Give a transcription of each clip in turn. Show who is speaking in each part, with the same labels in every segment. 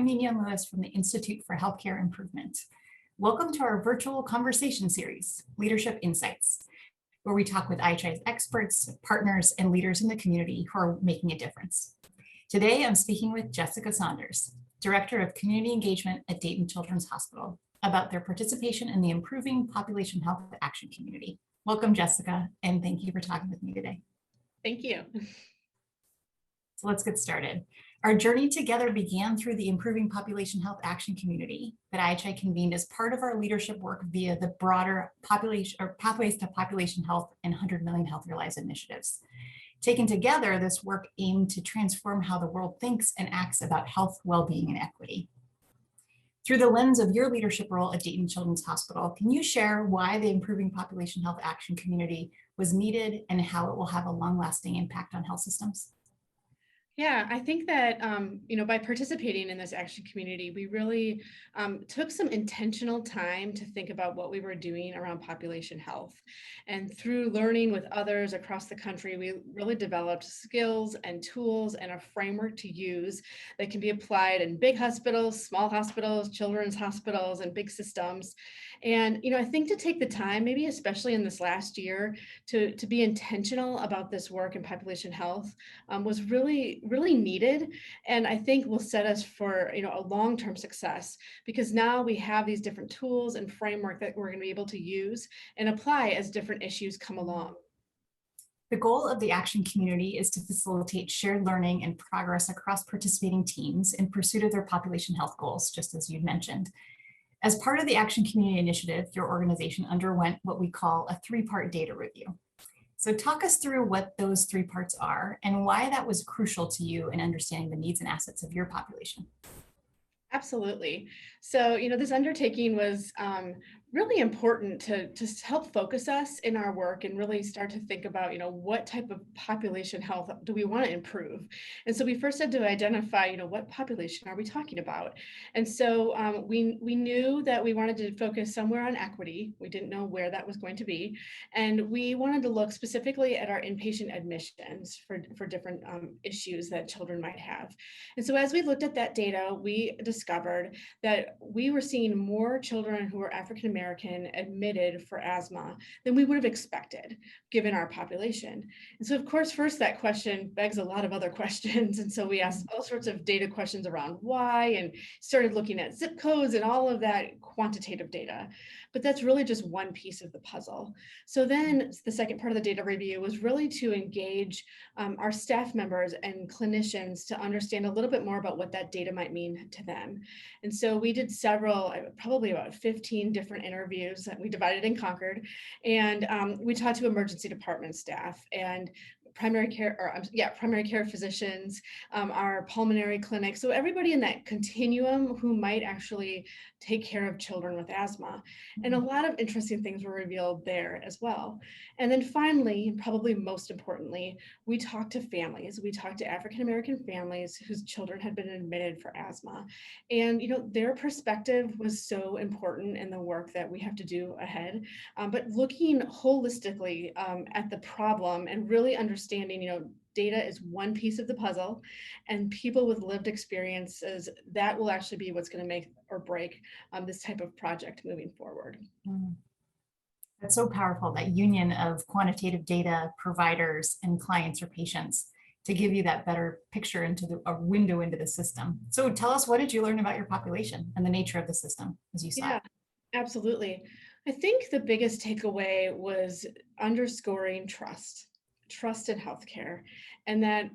Speaker 1: I'm Mignon Lewis from the Institute for Healthcare Improvement. Welcome to our virtual conversation series, Leadership Insights, where we talk with IHI's experts, partners, and leaders in the community who are making a difference. Today, I'm speaking with Jessica Saunders, Director of Community Engagement at Dayton Children's Hospital, about their participation in the Improving Population Health Action Community. Welcome, Jessica, and thank you for talking with me today.
Speaker 2: Thank you.
Speaker 1: So let's get started. Our journey together began through the Improving Population Health Action Community that IHI convened as part of our leadership work via the broader population or Pathways to Population Health and 100 Million Healthier Lives initiatives. Taken together, this work aimed to transform how the world thinks and acts about health, well-being, and equity. Through the lens of your leadership role at Dayton Children's Hospital, can you share why the Improving Population Health Action Community was needed and how it will have a long-lasting impact on health systems?
Speaker 2: Yeah, I think that, by participating in this action community, we really took some intentional time to think about what we were doing around population health. And through learning with others across the country, we really developed skills and tools and a framework to use that can be applied in big hospitals, small hospitals, children's hospitals, and big systems. And, I think to take the time, maybe especially in this last year, to be intentional about this work in population health was really needed, and I think will set us for a long-term success, because now we have these different tools and framework that we're going to be able to use and apply as different issues come along.
Speaker 1: The goal of the action community is to facilitate shared learning and progress across participating teams in pursuit of their population health goals, just as you mentioned. As part of the Action Community Initiative, your organization underwent what we call a three-part data review. So talk us through what those three parts are and why that was crucial to you in understanding the needs and assets of your population.
Speaker 2: Absolutely. So, this undertaking was really important to help focus us in our work and really start to think about, what type of population health do we want to improve? And so we first had to identify, what population are we talking about? And so we knew that we wanted to focus somewhere on equity. We didn't know where that was going to be. And we wanted to look specifically at our inpatient admissions for different issues that children might have. And so as we looked at that data, we discovered that we were seeing more children who were African American admitted for asthma than we would have expected, given our population. And so, of course, first that question begs a lot of other questions. And so we asked all sorts of data questions around why, and started looking at zip codes and all of that quantitative data. But that's really just one piece of the puzzle. So then the second part of the data review was really to engage our staff members and clinicians to understand a little bit more about what that data might mean to them. And so we did several, probably about 15 different interviews that we divided and conquered. And we talked to emergency department staff and primary care physicians, our pulmonary clinic. So everybody in that continuum who might actually take care of children with asthma. And a lot of interesting things were revealed there as well. And then finally, probably most importantly, we talked to families. We talked to African-American families whose children had been admitted for asthma. And, their perspective was so important in the work that we have to do ahead. But looking holistically at the problem and really understanding, data is one piece of the puzzle, and people with lived experiences, that will actually be what's going to make or break this type of project moving forward.
Speaker 1: That's so powerful, that union of quantitative data, providers, and clients or patients to give you that better picture into a window into the system. So tell us, what did you learn about your population and the nature of the system as you saw?
Speaker 2: Yeah, absolutely. I think the biggest takeaway was underscoring trust in healthcare, and that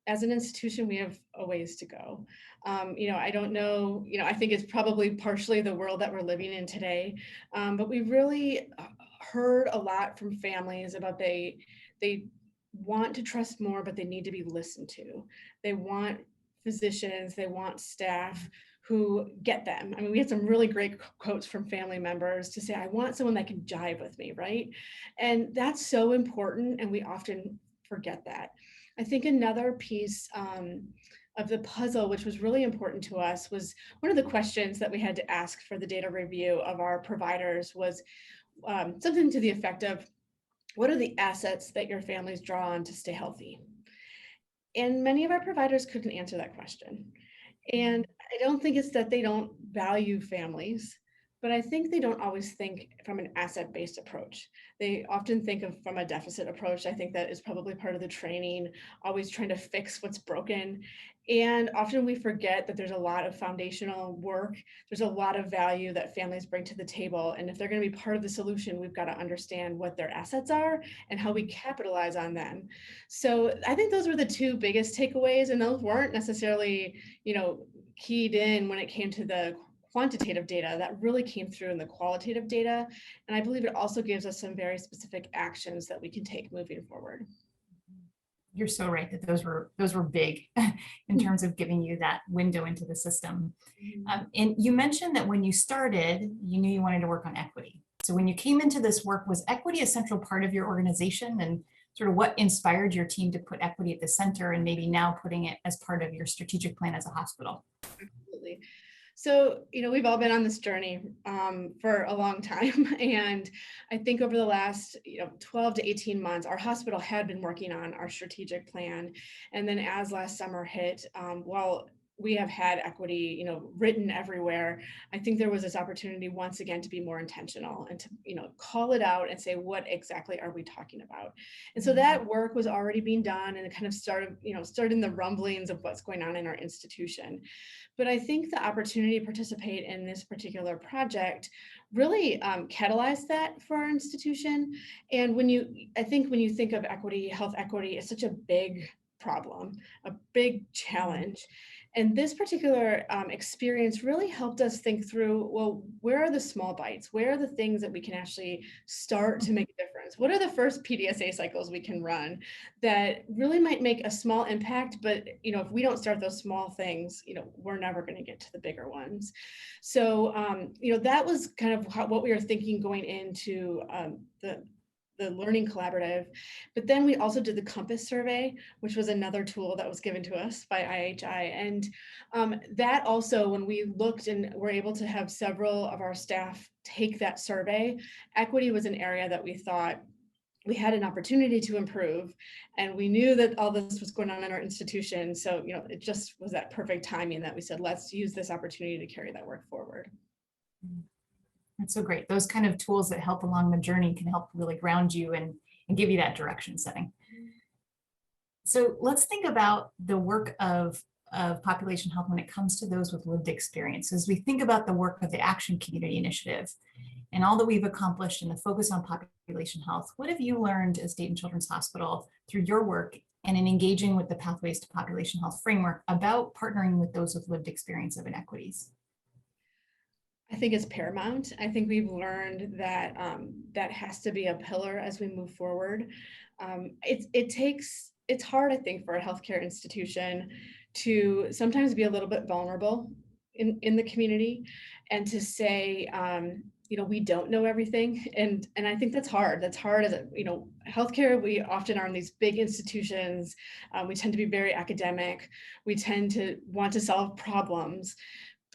Speaker 2: as an institution, we have a ways to go. I don't know, I think it's probably partially the world that we're living in today, but we really heard a lot from families about they want to trust more, but they need to be listened to. They want physicians, they want staff who get them. I mean, we had some really great quotes from family members to say, I want someone that can jive with me, right? And that's so important, and we often forget that. I think another piece of the puzzle, which was really important to us, was one of the questions that we had to ask for the data review of our providers was something to the effect of, what are the assets that your families draw on to stay healthy? And many of our providers couldn't answer that question. And I don't think it's that they don't value families, but I think they don't always think from an asset-based approach. They often think of from a deficit approach. I think that is probably part of the training, always trying to fix what's broken. And often we forget that there's a lot of foundational work. There's a lot of value that families bring to the table. And if they're going to be part of the solution, we've got to understand what their assets are and how we capitalize on them. So I think those were the two biggest takeaways. And those weren't necessarily, keyed in when it came to the quantitative data. That really came through in the qualitative data. And I believe it also gives us some very specific actions that we can take moving forward.
Speaker 1: You're so right that those were big in terms of giving you that window into the system. And you mentioned that when you started, you knew you wanted to work on equity. So when you came into this work, was equity a central part of your organization, and sort of what inspired your team to put equity at the center and maybe now putting it as part of your strategic plan as a hospital?
Speaker 2: Absolutely. So, we've all been on this journey for a long time. And I think over the last, 12 to 18 months, our hospital had been working on our strategic plan. And then as last summer hit, while we have had equity, written everywhere, I think there was this opportunity once again to be more intentional and to, call it out and say, what exactly are we talking about? And so that work was already being done, and it kind of started the rumblings of what's going on in our institution. But I think the opportunity to participate in this particular project really catalyzed that for our institution. And when you think of equity, health equity is such a big problem, a big challenge. And this particular experience really helped us think through, well, where are the small bites? Where are the things that we can actually start to make a difference? What are the first PDSA cycles we can run that really might make a small impact? But, if we don't start those small things, we're never going to get to the bigger ones. So, that was kind of what we were thinking going into the Learning Collaborative. But then we also did the Compass survey, which was another tool that was given to us by IHI. And that also, when we looked and were able to have several of our staff take that survey, equity was an area that we thought we had an opportunity to improve. And we knew that all this was going on in our institution. So, it just was that perfect timing that we said, let's use this opportunity to carry that work forward.
Speaker 1: That's so great. Those kind of tools that help along the journey can help really ground you and give you that direction setting. So let's think about the work of population health when it comes to those with lived experience. As we think about the work of the Action Community Initiative and all that we've accomplished and the focus on population health, what have you learned as Staten Children's Hospital through your work and in engaging with the Pathways to Population Health framework about partnering with those with lived experience of inequities?
Speaker 2: I think it's paramount. I think we've learned that that has to be a pillar as we move forward. It's hard, I think, for a healthcare institution to sometimes be a little bit vulnerable in the community and to say, we don't know everything. And I think that's hard. That's hard as healthcare, we often are in these big institutions. We tend to be very academic. We tend to want to solve problems.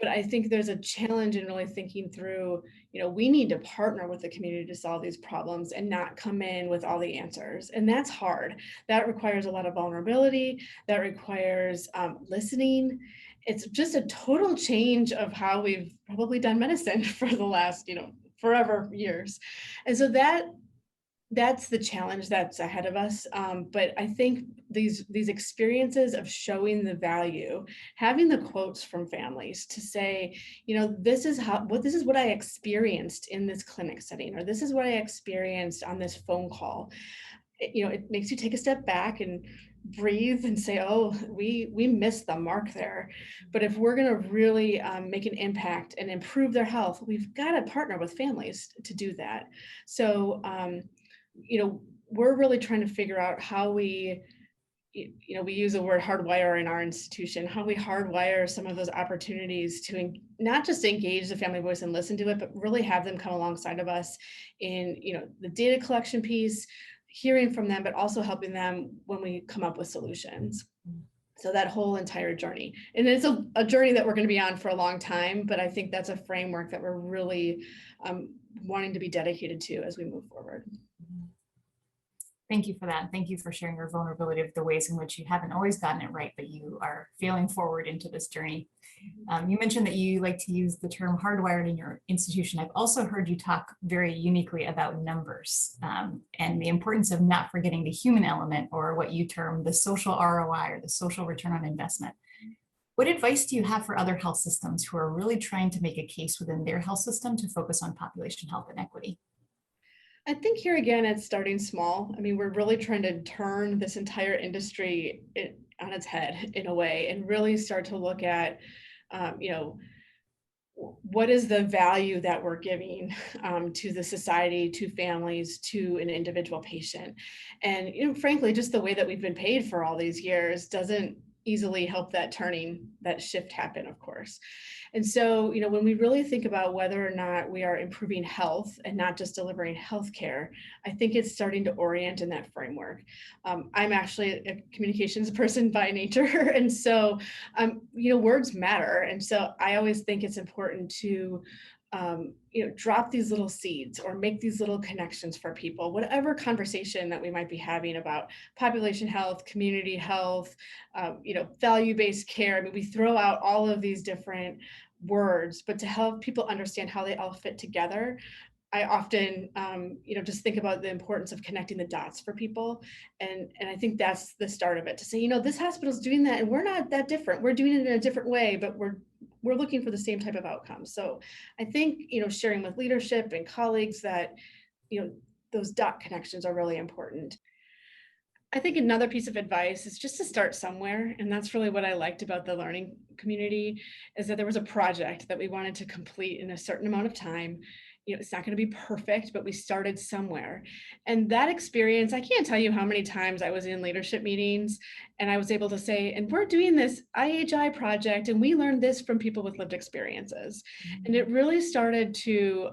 Speaker 2: But I think there's a challenge in really thinking through, we need to partner with the community to solve these problems and not come in with all the answers. And that's hard. That requires a lot of vulnerability. That requires listening. It's just a total change of how we've probably done medicine for the last, forever years. And so that's the challenge that's ahead of us. But I think these experiences of showing the value, having the quotes from families to say, this is what I experienced in this clinic setting, or this is what I experienced on this phone call. It makes you take a step back and breathe and say, oh, we missed the mark there. But if we're going to really make an impact and improve their health, we've got to partner with families to do that. So, we're really trying to figure out how we use the word hardwire in our institution, how we hardwire some of those opportunities to not just engage the family voice and listen to it, but really have them come alongside of us in, the data collection piece, hearing from them, but also helping them when we come up with solutions. So that whole entire journey. And it's a journey that we're going to be on for a long time, but I think that's a framework that we're really wanting to be dedicated to as we move forward.
Speaker 1: Thank you for that. Thank you for sharing your vulnerability of the ways in which you haven't always gotten it right, but you are failing forward into this journey. You mentioned that you like to use the term hardwired in your institution. I've also heard you talk very uniquely about numbers and the importance of not forgetting the human element, or what you term the social ROI, or the social return on investment. What advice do you have for other health systems who are really trying to make a case within their health system to focus on population health and equity?
Speaker 2: I think here again, it's starting small. I mean, we're really trying to turn this entire industry on its head in a way, and really start to look at, you know, what is the value that we're giving to the society, to families, to an individual patient. And, frankly, just the way that we've been paid for all these years doesn't easily help that shift happen, of course. And so, when we really think about whether or not we are improving health and not just delivering healthcare, I think it's starting to orient in that framework. I'm actually a communications person by nature, and so, words matter. And so I always think it's important to drop these little seeds or make these little connections for people, whatever conversation that we might be having about population health, community health, value-based care. I mean, we throw out all of these different words, but to help people understand how they all fit together, I often, just think about the importance of connecting the dots for people. And I think that's the start of it, to say, this hospital's doing that and we're not that different. We're doing it in a different way, but we're looking for the same type of outcome. So I think, sharing with leadership and colleagues that, those dot connections are really important. I think another piece of advice is just to start somewhere. And that's really what I liked about the learning community, is that there was a project that we wanted to complete in a certain amount of time. It's not going to be perfect, but we started somewhere. And that experience, I can't tell you how many times I was in leadership meetings and I was able to say, and we're doing this IHI project, and we learned this from people with lived experiences. And it really started to,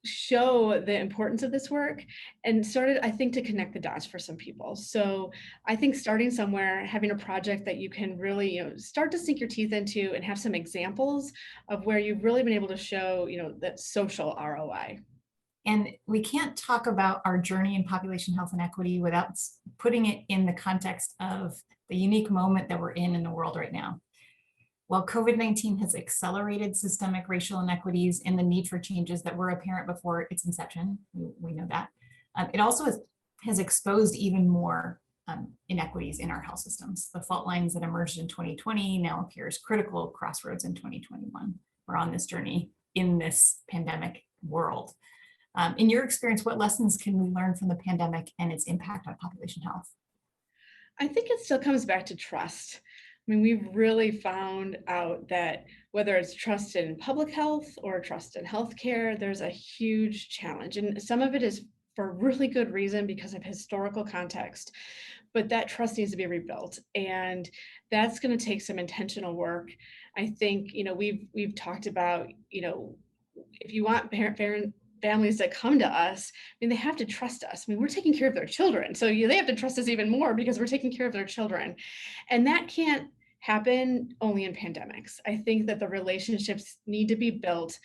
Speaker 2: show the importance of this work, and started, I think, to connect the dots for some people. So I think starting somewhere, having a project that you can really, start to sink your teeth into and have some examples of where you've really been able to show, that social ROI.
Speaker 1: And we can't talk about our journey in population health and equity without putting it in the context of the unique moment that we're in the world right now. While COVID-19 has accelerated systemic racial inequities and the need for changes that were apparent before its inception, we know that, it also has exposed even more inequities in our health systems. The fault lines that emerged in 2020 now appear as critical crossroads in 2021. We're on this journey in this pandemic world. In your experience, what lessons can we learn from the pandemic and its impact on population health?
Speaker 2: I think it still comes back to trust. I mean, we've really found out that whether it's trust in public health or trust in healthcare, there's a huge challenge. And some of it is for really good reason because of historical context, but that trust needs to be rebuilt. And that's going to take some intentional work. I think, we've talked about, if you want families that come to us, I mean, they have to trust us. I mean, we're taking care of their children. So they have to trust us even more because we're taking care of their children. And that can't happen only in pandemics. I think that the relationships need to be built,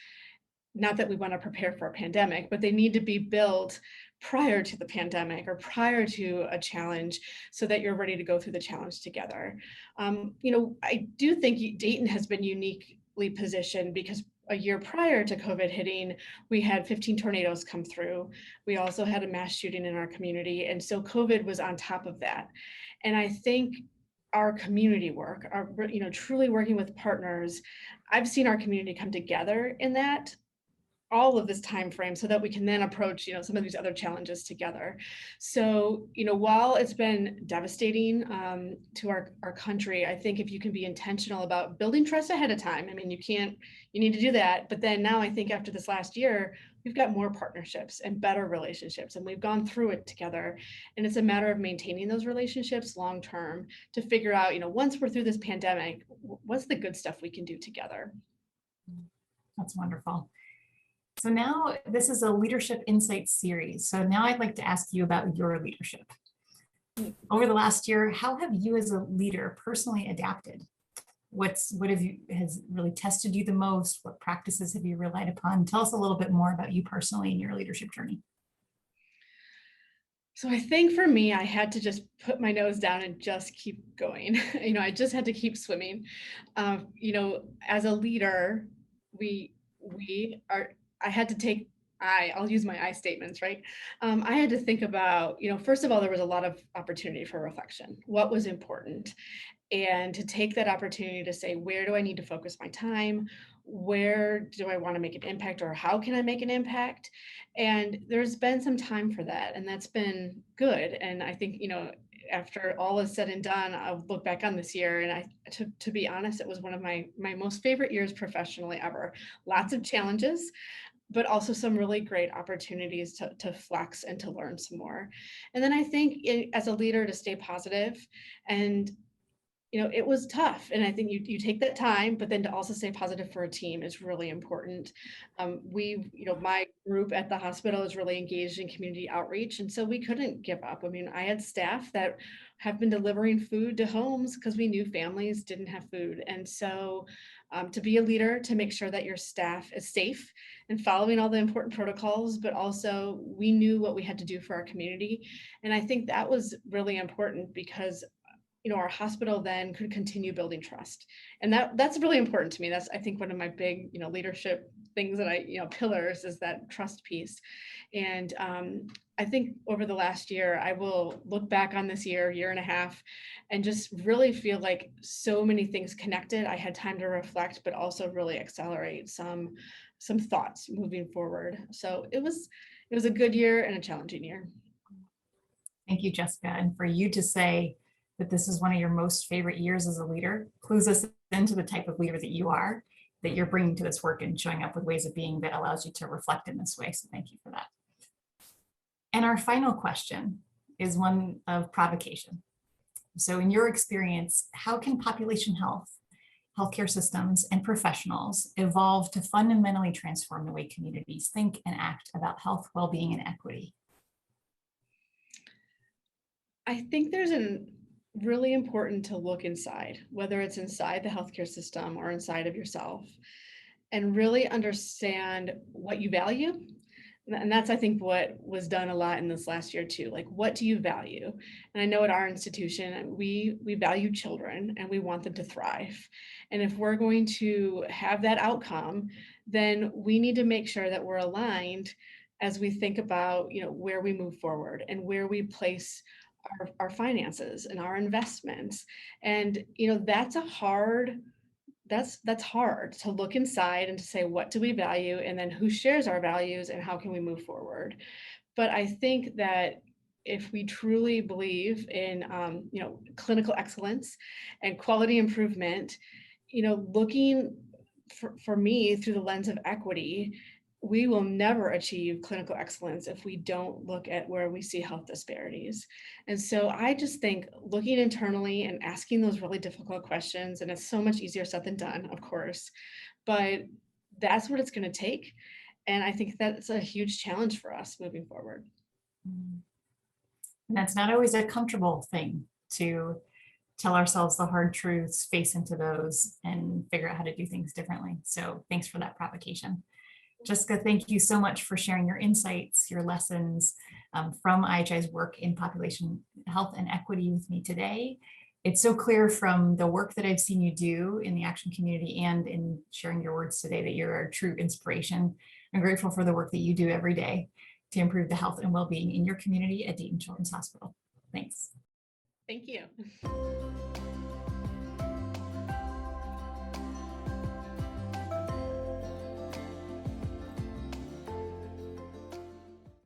Speaker 2: not that we want to prepare for a pandemic, but they need to be built prior to the pandemic or prior to a challenge, so that you're ready to go through the challenge together. I do think Dayton has been uniquely positioned because a year prior to COVID hitting, we had 15 tornadoes come through. We also had a mass shooting in our community. And so COVID was on top of that. And I think our community work, our, truly working with partners, I've seen our community come together in that all of this time frame, so that we can then approach, some of these other challenges together. So, while it's been devastating to our country, I think if you can be intentional about building trust ahead of time, I mean, you need to do that. But then now I think after this last year, we've got more partnerships and better relationships, and we've gone through it together. And it's a matter of maintaining those relationships long term to figure out, once we're through this pandemic, what's the good stuff we can do together.
Speaker 1: That's wonderful. So now this is a Leadership Insights series. So now I'd like to ask you about your leadership. Over the last year, how have you as a leader personally adapted? What has really tested you the most? What practices have you relied upon? Tell us a little bit more about you personally and your leadership journey.
Speaker 2: So I think for me, I had to just put my nose down and just keep going. I just had to keep swimming. As a leader, we are. I had to take. I'll use my I statements, right? I had to think about, first of all, there was a lot of opportunity for reflection. What was important? And to take that opportunity to say, where do I need to focus my time? Where do I want to make an impact, or how can I make an impact? And there's been some time for that, and that's been good. And I think, after all is said and done, I'll look back on this year, and to be honest, it was one of my most favorite years professionally ever. Lots of challenges, but also some really great opportunities to flex and to learn some more. And then I think, as a leader, to stay positive. And it was tough. And I think you take that time, but then to also stay positive for a team is really important. My group at the hospital is really engaged in community outreach. And so we couldn't give up. I mean, I had staff that have been delivering food to homes because we knew families didn't have food. And so to be a leader, to make sure that your staff is safe and following all the important protocols, but also we knew what we had to do for our community. And I think that was really important because our hospital then could continue building trust. And that's really important to me. That's, I think, one of my big, leadership things that pillars is that trust piece. And I think over the last year, I will look back on this year and a half, and just really feel like so many things connected. I had time to reflect, but also really accelerate some thoughts moving forward. So it was a good year and a challenging year.
Speaker 1: Thank you, Jessica. And for you to say that this is one of your most favorite years as a leader clues us into the type of leader that you are, that you're bringing to this work and showing up with ways of being that allows you to reflect in this way. So thank you for that. And our final question is one of provocation. So in your experience, how can population health, healthcare systems, and professionals evolve to fundamentally transform the way communities think and act about health, well-being, and equity?
Speaker 2: I think there's really important to look inside, whether it's inside the healthcare system or inside of yourself, and really understand what you value. And that's, I think, what was done a lot in this last year too. Like, what do you value? And I know at our institution, we value children and we want them to thrive. And if we're going to have that outcome, then we need to make sure that we're aligned as we think about, where we move forward and where we place our finances and our investments. And that's hard to look inside and to say, what do we value, and then who shares our values, and how can we move forward? But I think that if we truly believe in clinical excellence and quality improvement, looking for me through the lens of equity, we will never achieve clinical excellence if we don't look at where we see health disparities. And so I just think looking internally and asking those really difficult questions, and it's so much easier said than done, of course, but that's what it's going to take. And I think that's a huge challenge for us moving forward.
Speaker 1: And that's not always a comfortable thing to tell ourselves the hard truths, face into those, and figure out how to do things differently. So thanks for that provocation. Jessica, thank you so much for sharing your insights, your lessons from IHI's work in population health and equity with me today. It's so clear from the work that I've seen you do in the action community and in sharing your words today that you're a true inspiration. I'm grateful for the work that you do every day to improve the health and well-being in your community at Dayton Children's Hospital. Thanks.
Speaker 2: Thank you.